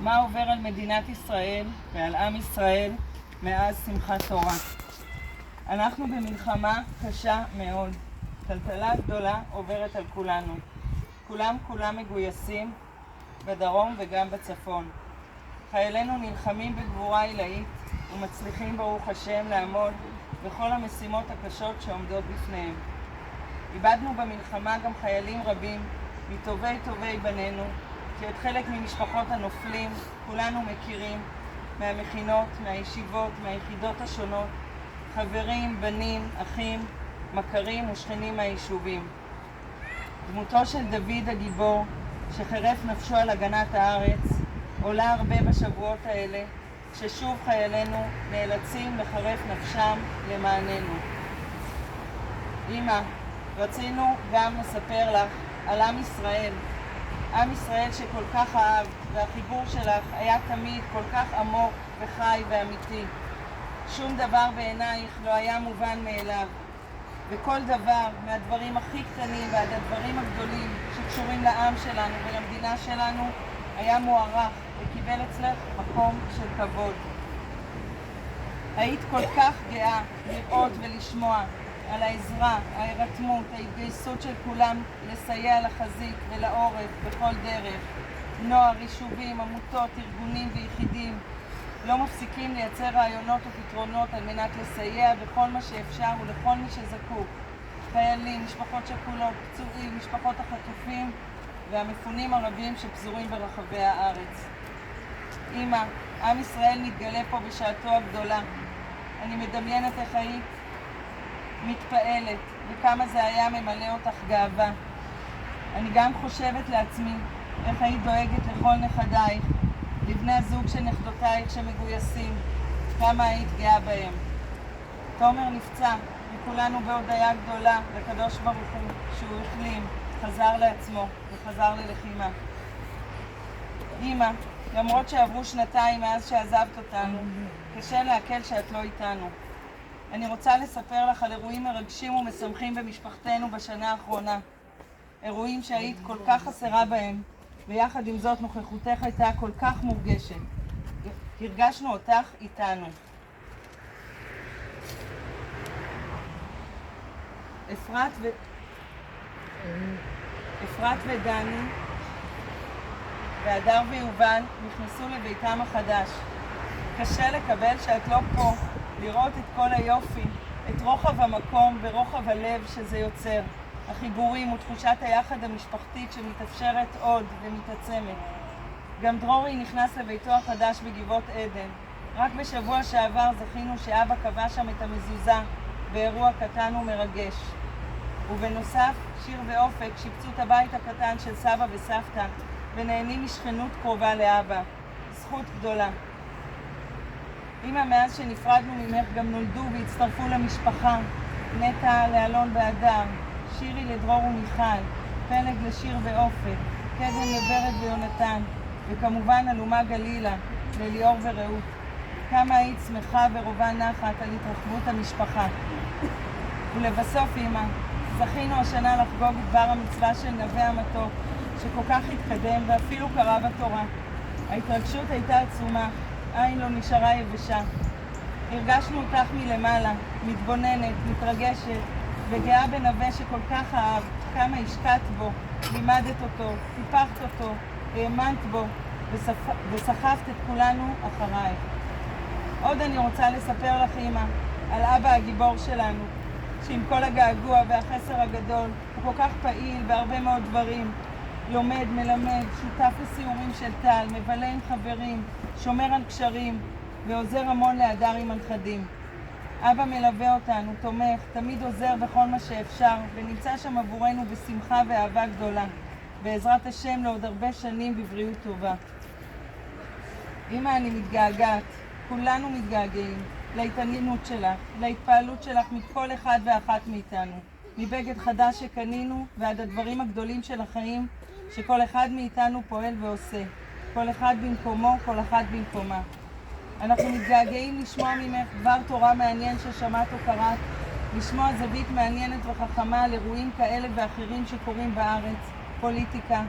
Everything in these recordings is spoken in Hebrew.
מה עובר על מדינת ישראל ועל עם ישראל מאז שמחת תורה. אנחנו במלחמה קשה מאוד. טלטלה גדולה עוברת על כולנו. כולם מגויסים בדרום וגם בצפון. חיילינו נלחמים בגבורה עילאית ומצליחים ברוך השם לעמוד בכל המשימות הקשות שעומדות בפניהם. איבדנו במלחמה גם חיילים רבים מטובי בנינו, כי את חלק ממשפחות הנופלים כולנו מכירים מהמכינות, מהישיבות, מהיחידות השונות, חברים, בנים, אחים, מכרים ושכנים מהיישובים. דמותו של דוד הגיבור, שחירף נפשו על הגנת הארץ, עולה הרבה בשבועות האלה, ששוב חיילינו נאלצים לחרף נפשם למעננו. אמא, רצינו גם לספר לך על עם ישראל, עם ישראל שכל כך אהב, והחיבור שלך היה תמיד כל כך עמוק וחי ואמיתי. שום דבר בעינייך לא היה מובן מאליו, וכל דבר, מהדברים הכי קטנים ועד הדברים הגדולים שקשורים לעם שלנו ולמדינה שלנו, היה מוערך וקיבל אצלך מקום של כבוד. היית כל כך גאה לראות ולשמוע על העזרה, ההירתמות, ההתגייסות של כולם לסייע לחזית ולעורף בכל דרך. נוער, יישובים, עמותות, ארגונים ויחידים לא מפסיקים לייצר רעיונות ופתרונות על מנת לסייע בכל מה שאפשר ולכל מי שזקוק. חיילים, משפחות שכולות, פצועים, משפחות החטופים והמפונים הרבים שפזורים ברחבי הארץ. אמא, עם ישראל מתגלה פה בשעתו הגדולה. אני מדמיינת איך היית מתפעלת וכמה זה היה ממלא אותך גאווה. אני גם חושבת לעצמי איך היית דואגת לכל נכדייך, לבני הזוג של נכדותייך שמגויסים, כמה היית גאה בהם. תומר נפצע וכולנו בהודיה גדולה לקדוש ברוך הוא שהוא החלים, חזר לעצמו וחזר ללחימה. אמא, למרות שעברו שנתיים מאז שעזבת אותנו, קשה להקל שאת לא איתנו. אני רוצה לספר לך על אירועים מרגשים ומשמחים במשפחתנו בשנה האחרונה. אירועים שהיית כל כך חסרה בהם, ויחד עם זאת נוכחותך הייתה כל כך מורגשת. הרגשנו אותך איתנו. אפרת ודני והדר ויובל נכנסו לביתם החדש. קשה לקבל שאת לא פה, לראות את כל היופי, את רוחב המקום ורוחב הלב שזה יוצר, החיבורים ותחושת היחד המשפחתית שמתאפשרת עוד ומתעצמת. גם דרורי נכנס לביתו החדש בגבעות עדן. רק בשבוע שעבר זכינו שאבא קבע שם את המזוזה באירוע קטן ומרגש. ובנוסף, שיר ואופק שיפצו את הבית הקטן של סבא וסבתא ונהנים משכנות קרובה לאבא. זכות גדולה. אמא, מאז שנפרדנו ממך גם נולדו והצטרפו למשפחה נטע לאלון באדר, שירי לדרור ומיכל, פלג לשיר ואופק, קדם לברד ויונתן, וכמובן אלומה גלילה, לליאור ורעות. כמה היית שמחה ורובה נחת על התרחבות המשפחה. ולבסוף אמא, זכינו השנה לחגוג את בר המצווה של נווה המתוק, שכל כך התקדם ואפילו קרא בתורה. ההתרגשות הייתה עצומה, עין לא נשארה יבשה. הרגשנו אותך מלמעלה, מתבוננת, מתרגשת, וגאה בנווה שכל כך אהבת, כמה השקעת בו, לימדת אותו, טיפחת אותו, האמנת בו, וסחפת את כולנו אחרייך. עוד אני רוצה לספר לך, אמא, על אבא הגיבור שלנו, שעם כל הגעגוע והחסר הגדול, הוא כל כך פעיל בהרבה מאוד דברים. לומד, מלמד, שותף לסיורים של טל, מבלה עם חברים, שומר על קשרים, ועוזר המון להדר עם הנכדים. אבא מלווה אותנו, תומך, תמיד עוזר בכל מה שאפשר, ונמצא שם עבורנו בשמחה ואהבה גדולה. בעזרת השם לעוד הרבה שנים בבריאות טובה. אמא, אני מתגעגעת, כולנו מתגעגעים, להתעניינות שלך, להתפעלות שלך מכל אחד ואחת מאיתנו, מבגד חדש שקנינו ועד הדברים הגדולים של החיים שכל אחד מאיתנו פועל ועושה, כל אחד במקומו, כל אחד במקומה. אנחנו מתגעגעים לשמוע ממך דבר תורה מעניין ששמעת או קראת, לשמוע זווית מעניינת וחכמה על אירועים כאלה ואחרים שקורים בארץ, פוליטיקה.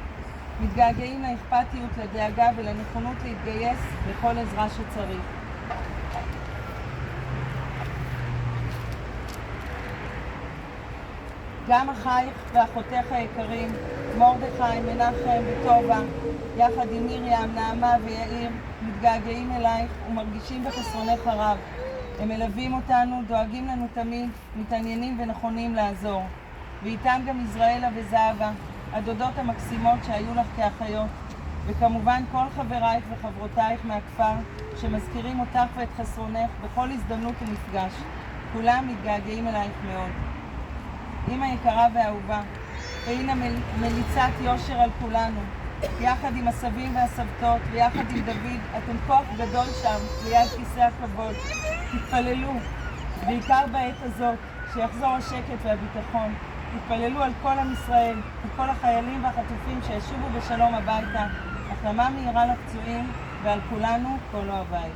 מתגעגעים לאכפתיות, לדאגה ולנכונות להתגייס לכל עזרה שצריך. גם אחייך ואחותיך היקרים, מרדכי, מנחם וטובה, יחד עם מרים, נעמה ויאיר, מתגעגעים אלייך ומרגישים בחסרונך הרב. הם מלווים אותנו, דואגים לנו תמיד, מתעניינים ונכונים לעזור. ואיתם גם יזרעאלה וזהבה, הדודות המקסימות שהיו לך כאחיות, וכמובן כל חברייך וחברותייך מהכפר, שמזכירים אותך ואת חסרונך בכל הזדמנות ומפגש. כולם מתגעגעים אלייך מאוד. אמא יקרה ואהובה, והנה מליצת יושר על כולנו. יחד עם הסבים והסבתות ויחד עם דוד, אתם כוח גדול שם ליד כיסא הכבוד. תתפללו, בעיקר בעת הזאת, שיחזור השקט והביטחון. תתפללו על כל עם ישראל, על כל החיילים והחטופים שישובו בשלום הביתה. החלמה מהירה לפצועים ועל כולנו כל אוהביי.